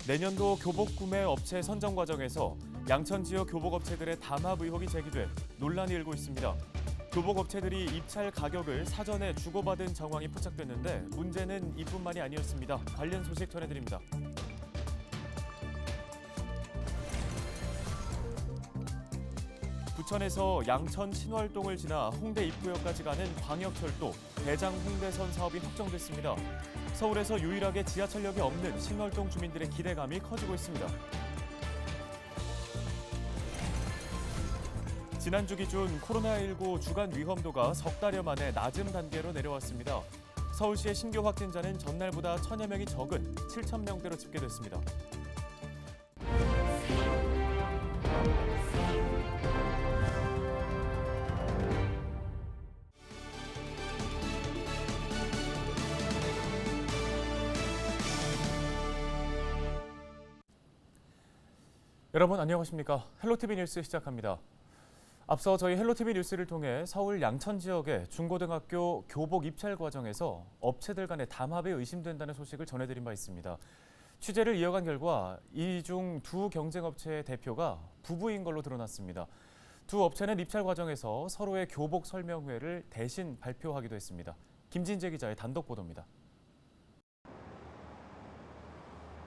내년도 교복 구매 업체 선정 과정에서 양천 지역 교복업체들의 담합 의혹이 제기돼 논란이 일고 있습니다. 교복업체들이 입찰 가격을 사전에 주고받은 정황이 포착됐는데 문제는 이뿐만이 아니었습니다. 관련 소식 전해드립니다. 부천에서 양천 신월동을 지나 홍대 입구역까지 가는 광역철도 대장 홍대선 사업이 확정됐습니다. 서울에서 유일하게 지하철역이 없는 신월동 주민들의 기대감이 커지고 있습니다. 지난주 기준 코로나19 주간 위험도가 석 달여 만에 낮은 단계로 내려왔습니다. 서울시의 신규 확진자는 전날보다 1,000여 명이 적은 7,000명대로 집계됐습니다. 여러분 안녕하십니까? 헬로티비 뉴스 시작합니다. 앞서 저희 헬로티비 뉴스를 통해 서울 양천 지역의 중고등학교 교복 입찰 과정에서 업체들 간의 담합이 의심된다는 소식을 전해드린 바 있습니다. 취재를 이어간 결과 이 중 두 경쟁업체의 대표가 부부인 걸로 드러났습니다. 두 업체는 입찰 과정에서 서로의 교복 설명회를 대신 발표하기도 했습니다. 김진재 기자의 단독 보도입니다.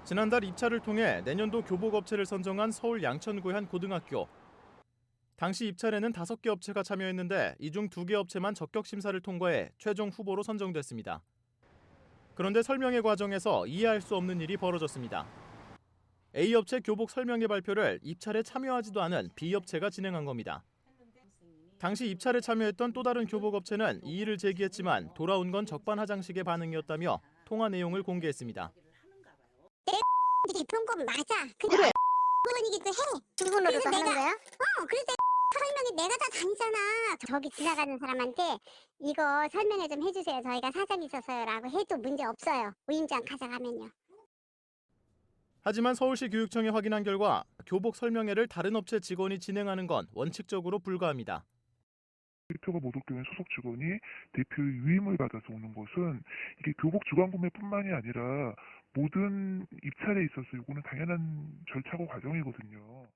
지난달 입찰을 통해 내년도 교복업체를 선정한 서울 양천구의 한 고등학교. 당시 입찰에는 5개 업체가 참여했는데 이 중 2개 업체만 적격 심사를 통과해 최종 후보로 선정됐습니다. 그런데 설명회 과정에서 이해할 수 없는 일이 벌어졌습니다. A업체 교복 설명회 발표를 입찰에 참여하지도 않은 B업체가 진행한 겁니다. 당시 입찰에 참여했던 또 다른 교복업체는 이의를 제기했지만 돌아온 건 적반하장식의 반응이었다며 통화 내용을 공개했습니다. 대표인 건 맞아. 그래. 이기도 해. 두 분으로도 하는 거야? 그래서 설명이 내가 다 다니잖아. 저기 지나가는 사람한테 이거 설명회 좀 해주세요. 저희가 사정이 있어서요라고 해도 문제 없어요. 우임장 가져가면요. 하지만 서울시 교육청이 확인한 결과 교복 설명회를 다른 업체 직원이 진행하는 건 원칙적으로 불가합니다. 대표가 모독교회 소속 직원이 대표의 위임을 받아서 오는 것은 이게 교복 주간 구매뿐만이 아니라 모든 입찰에 있어서 이거는 당연한 절차고 과정이거든요.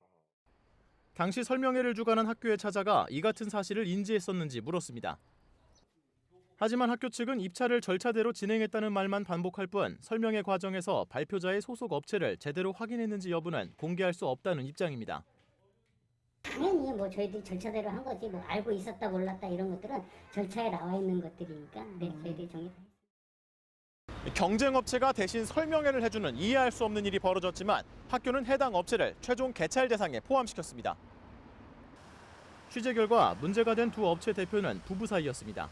당시 설명회를 주관한 학교에 찾아가 이 같은 사실을 인지했었는지 물었습니다. 하지만 학교 측은 입찰을 절차대로 진행했다는 말만 반복할 뿐 설명회 과정에서 발표자의 소속 업체를 제대로 확인했는지 여부는 공개할 수 없다는 입장입니다. 당연히 뭐 저희들이 절차대로 한 거지 뭐 알고 있었다 몰랐다 이런 것들은 절차에 나와 있는 것들이니까 저희들이 정리. 경쟁업체가 대신 설명회를 해주는 이해할 수 없는 일이 벌어졌지만 학교는 해당 업체를 최종 개찰 대상에 포함시켰습니다. 취재 결과 문제가 된 두 업체 대표는 부부 사이였습니다.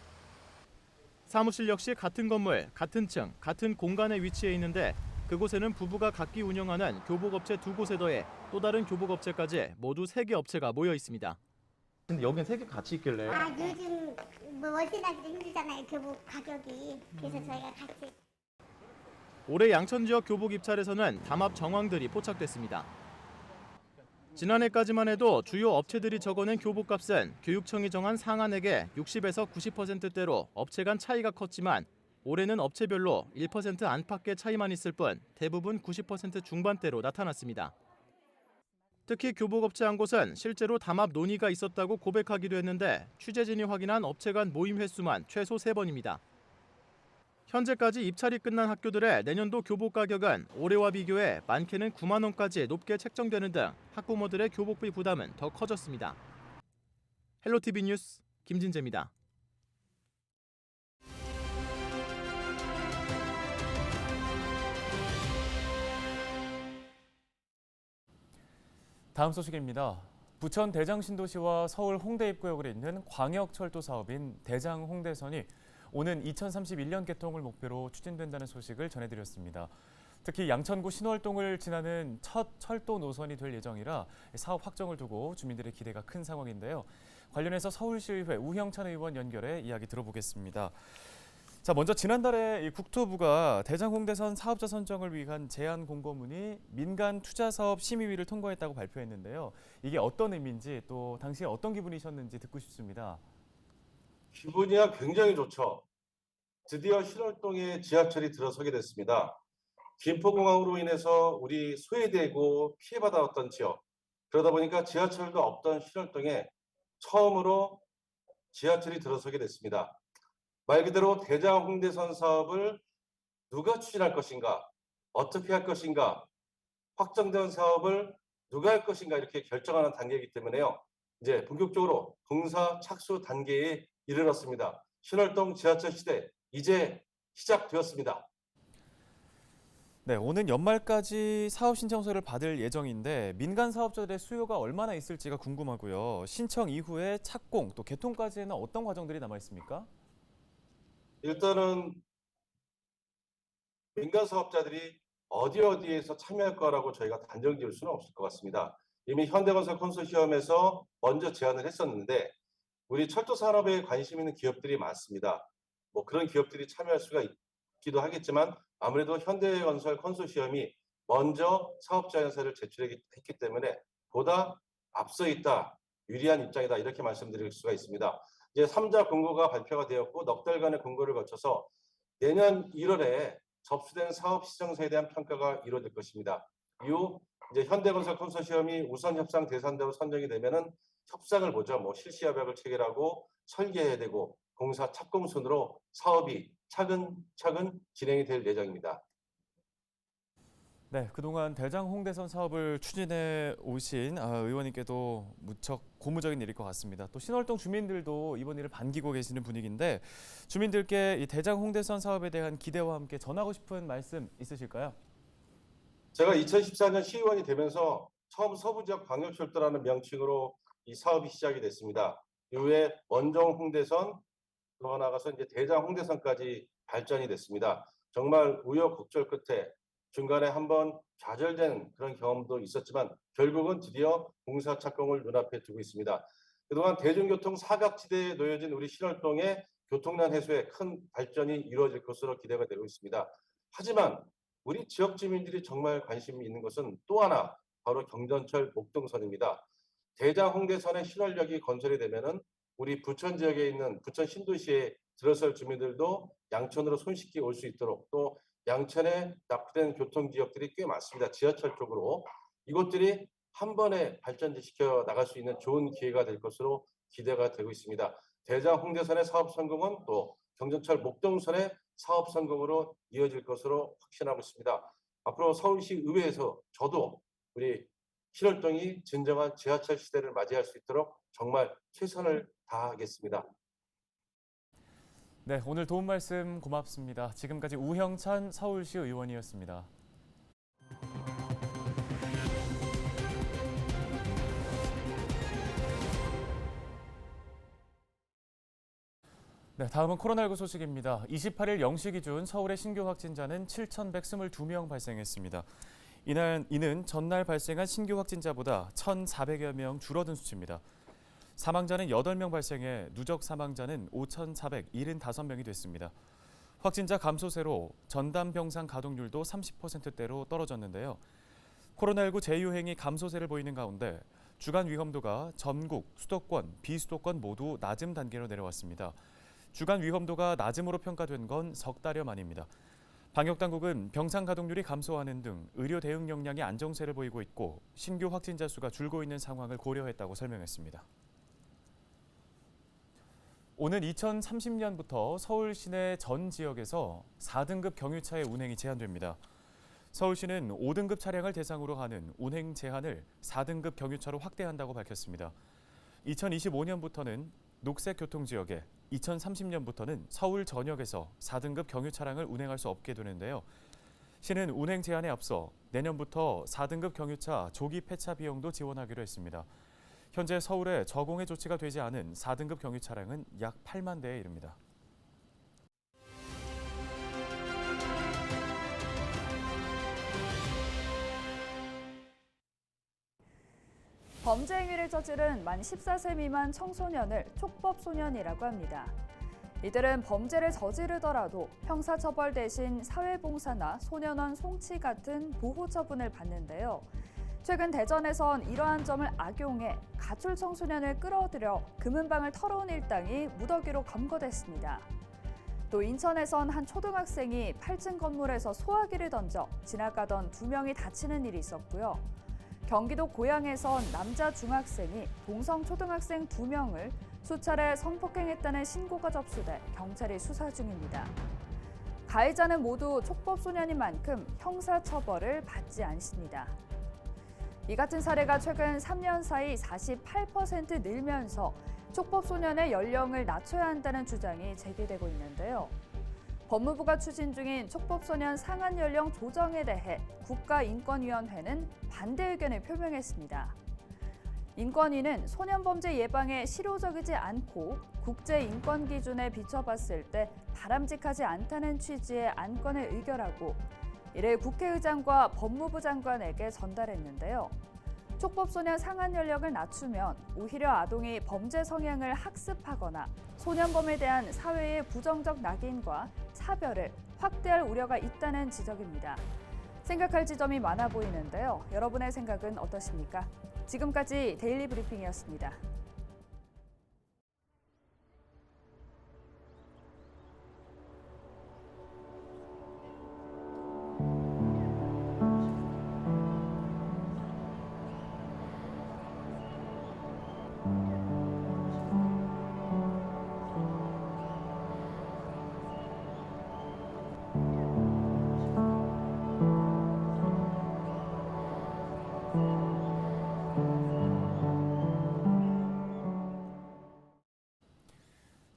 사무실 역시 같은 건물, 같은 층, 같은 공간에 위치해 있는데 그곳에는 부부가 각기 운영하는 교복업체 2곳에 더해 또 다른 교복업체까지 모두 3개 업체가 모여 있습니다. 근데 여기는 3개 같이 있길래 요즘 뭐 월세나기도 힘들잖아요. 교복 가격이. 그래서 저희가 같이. 올해 양천 지역 교복 입찰에서는 담합 정황들이 포착됐습니다. 지난해까지만 해도 주요 업체들이 적어낸 교복값은 교육청이 정한 상한액의 60에서 90%대로 업체 간 차이가 컸지만 올해는 업체별로 1% 안팎의 차이만 있을 뿐 대부분 90% 중반대로 나타났습니다. 특히 교복업체 한 곳은 실제로 담합 논의가 있었다고 고백하기도 했는데 취재진이 확인한 업체 간 모임 횟수만 최소 3번입니다. 현재까지 입찰이 끝난 학교들의 내년도 교복 가격은 올해와 비교해 많게는 9만 원까지 높게 책정되는 등 학부모들의 교복비 부담은 더 커졌습니다. 헬로티비 뉴스 김진재입니다. 다음 소식입니다. 부천 대장신도시와 서울 홍대 입구역을 잇는 광역철도 사업인 대장 홍대선이 오는 2031년 개통을 목표로 추진된다는 소식을 전해드렸습니다. 특히 양천구 신월동을 지나는 첫 철도 노선이 될 예정이라 사업 확정을 두고 주민들의 기대가 큰 상황인데요. 관련해서 서울시의회 우형찬 의원 연결해 이야기 들어보겠습니다. 자, 먼저 지난달에 국토부가 대장 홍대선 사업자 선정을 위한 제안 공고문이 민간 투자 사업 심의위를 통과했다고 발표했는데요. 이게 어떤 의미인지 또 당시에 어떤 기분이셨는지 듣고 싶습니다. 기분이야 굉장히 좋죠. 드디어 신월동에 지하철이 들어서게 됐습니다. 김포공항으로 인해서 우리 소외되고 피해받아왔던 지역, 그러다 보니까 지하철도 없던 신월동에 처음으로 지하철이 들어서게 됐습니다. 말 그대로 대장 홍대선 사업을 누가 추진할 것인가, 어떻게 할 것인가, 확정된 사업을 누가 할 것인가 이렇게 결정하는 단계이기 때문에요. 이제 본격적으로 공사 착수 단계에 이르렀습니다. 신월동 지하철 시대 이제 시작되었습니다. 네, 오는 연말까지 사업 신청서를 받을 예정인데 민간 사업자들의 수요가 얼마나 있을지가 궁금하고요. 신청 이후에 착공 또 개통까지는 어떤 과정들이 남아 있습니까? 일단은 민간 사업자들이 어디에서 참여할 거라고 저희가 단정 지을 수는 없을 것 같습니다. 이미 현대건설 컨소시엄에서 먼저 제안을 했었는데 우리 철도 산업에 관심 있는 기업들이 많습니다. 뭐 그런 기업들이 참여할 수가 있기도 하겠지만 아무래도 현대건설 컨소시엄이 먼저 사업자 연사를 제출했기 때문에 보다 앞서 있다, 유리한 입장이다 이렇게 말씀드릴 수가 있습니다. 이제 3자 공고가 발표가 되었고 넉 달간의 공고를 거쳐서 내년 1월에 접수된 사업 시정서에 대한 평가가 이루어질 것입니다. 이후 이제 현대건설 컨소시엄이 우선 협상 대상자로 선정이 되면은 협상을 보죠. 뭐 실시 협약을 체결하고 설계해야 되고 공사 착공 순으로 사업이 차근차근 진행이 될 예정입니다. 네, 그동안 대장 홍대선 사업을 추진해 오신 의원님께도 무척 고무적인 일일 것 같습니다. 또 신월동 주민들도 이번 일을 반기고 계시는 분위기인데 주민들께 이 대장 홍대선 사업에 대한 기대와 함께 전하고 싶은 말씀 있으실까요? 제가 2014년 시의원이 되면서 처음 서부지역 광역철도라는 명칭으로 이 사업이 시작이 됐습니다. 이후에 원정 홍대선, 더 나아가서 이제 대장 홍대선까지 발전이 됐습니다. 정말 우여곡절 끝에 중간에 한번 좌절된 그런 경험도 있었지만 결국은 드디어 공사 착공을 눈앞에 두고 있습니다. 그동안 대중교통 사각지대에 놓여진 우리 신월동의 교통난 해소에 큰 발전이 이루어질 것으로 기대가 되고 있습니다. 하지만 우리 지역 주민들이 정말 관심이 있는 것은 또 하나 바로 경전철 목동선입니다. 대장 홍대선의 신월역이 건설이 되면은 우리 부천 지역에 있는 부천 신도시에 들어설 주민들도 양천으로 손쉽게 올 수 있도록 또 양천에 납부된 교통 지역들이 꽤 많습니다. 지하철 쪽으로 이곳들이 한 번에 발전시켜 나갈 수 있는 좋은 기회가 될 것으로 기대가 되고 있습니다. 대장 홍대선의 사업 성공은 또 경전철 목동선의 사업 성공으로 이어질 것으로 확신하고 있습니다. 앞으로 서울시 의회에서 저도 우리 신월동이 진정한 지하철 시대를 맞이할 수 있도록 정말 최선을 다하겠습니다. 네, 오늘 도움 말씀 고맙습니다. 지금까지 우형찬 서울시 의원이었습니다. 네, 다음은 코로나19 소식입니다. 28일 0시 기준 서울의 신규 확진자는 7,122명 발생했습니다. 이는 전날 발생한 신규 확진자보다 1,400여 명 줄어든 수치입니다. 사망자는 8명 발생해 누적 사망자는 5,475명이 됐습니다. 확진자 감소세로 전담 병상 가동률도 30%대로 떨어졌는데요. 코로나19 재유행이 감소세를 보이는 가운데 주간 위험도가 전국, 수도권, 비수도권 모두 낮음 단계로 내려왔습니다. 주간 위험도가 낮음으로 평가된 건 석 달여 만입니다. 방역당국은 병상 가동률이 감소하는 등 의료 대응 역량이 안정세를 보이고 있고 신규 확진자 수가 줄고 있는 상황을 고려했다고 설명했습니다. 오는 2030년부터 서울 시내 전 지역에서 4등급 경유차의 운행이 제한됩니다. 서울시는 5등급 차량을 대상으로 하는 운행 제한을 4등급 경유차로 확대한다고 밝혔습니다. 2025년부터는 녹색 교통지역에 2030년부터는 서울 전역에서 4등급 경유 차량을 운행할 수 없게 되는데요. 시는 운행 제한에 앞서 내년부터 4등급 경유차 조기 폐차 비용도 지원하기로 했습니다. 현재 서울에 저공해 조치가 되지 않은 4등급 경유 차량은 약 8만 대에 이릅니다. 범죄 행위를 저지른 만 14세 미만 청소년을 촉법소년이라고 합니다. 이들은 범죄를 저지르더라도 형사처벌 대신 사회봉사나 소년원 송치 같은 보호 처분을 받는데요. 최근 대전에선 이러한 점을 악용해 가출 청소년을 끌어들여 금은방을 털어온 일당이 무더기로 검거됐습니다. 또 인천에선 한 초등학생이 8층 건물에서 소화기를 던져 지나가던 2명이 다치는 일이 있었고요. 경기도 고양에선 남자 중학생이 동성 초등학생 2명을 수차례 성폭행했다는 신고가 접수돼 경찰이 수사 중입니다. 가해자는 모두 촉법소년인 만큼 형사처벌을 받지 않습니다. 이 같은 사례가 최근 3년 사이 48% 늘면서 촉법소년의 연령을 낮춰야 한다는 주장이 제기되고 있는데요. 법무부가 추진 중인 촉법소년 상한 연령 조정에 대해 국가인권위원회는 반대 의견을 표명했습니다. 인권위는 소년범죄 예방에 실효적이지 않고 국제인권 기준에 비춰봤을 때 바람직하지 않다는 취지의 안건을 의결하고 이를 국회의장과 법무부 장관에게 전달했는데요. 촉법소년 상한 연령을 낮추면 오히려 아동이 범죄 성향을 학습하거나 소년범에 대한 사회의 부정적 낙인과 차별을 확대할 우려가 있다는 지적입니다. 생각할 지점이 많아 보이는데요. 여러분의 생각은 어떠십니까? 지금까지 데일리 브리핑이었습니다.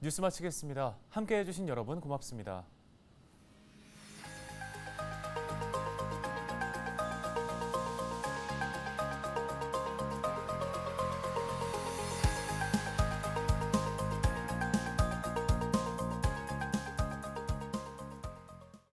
뉴스 마치겠습니다. 함께해 주신 여러분 고맙습니다.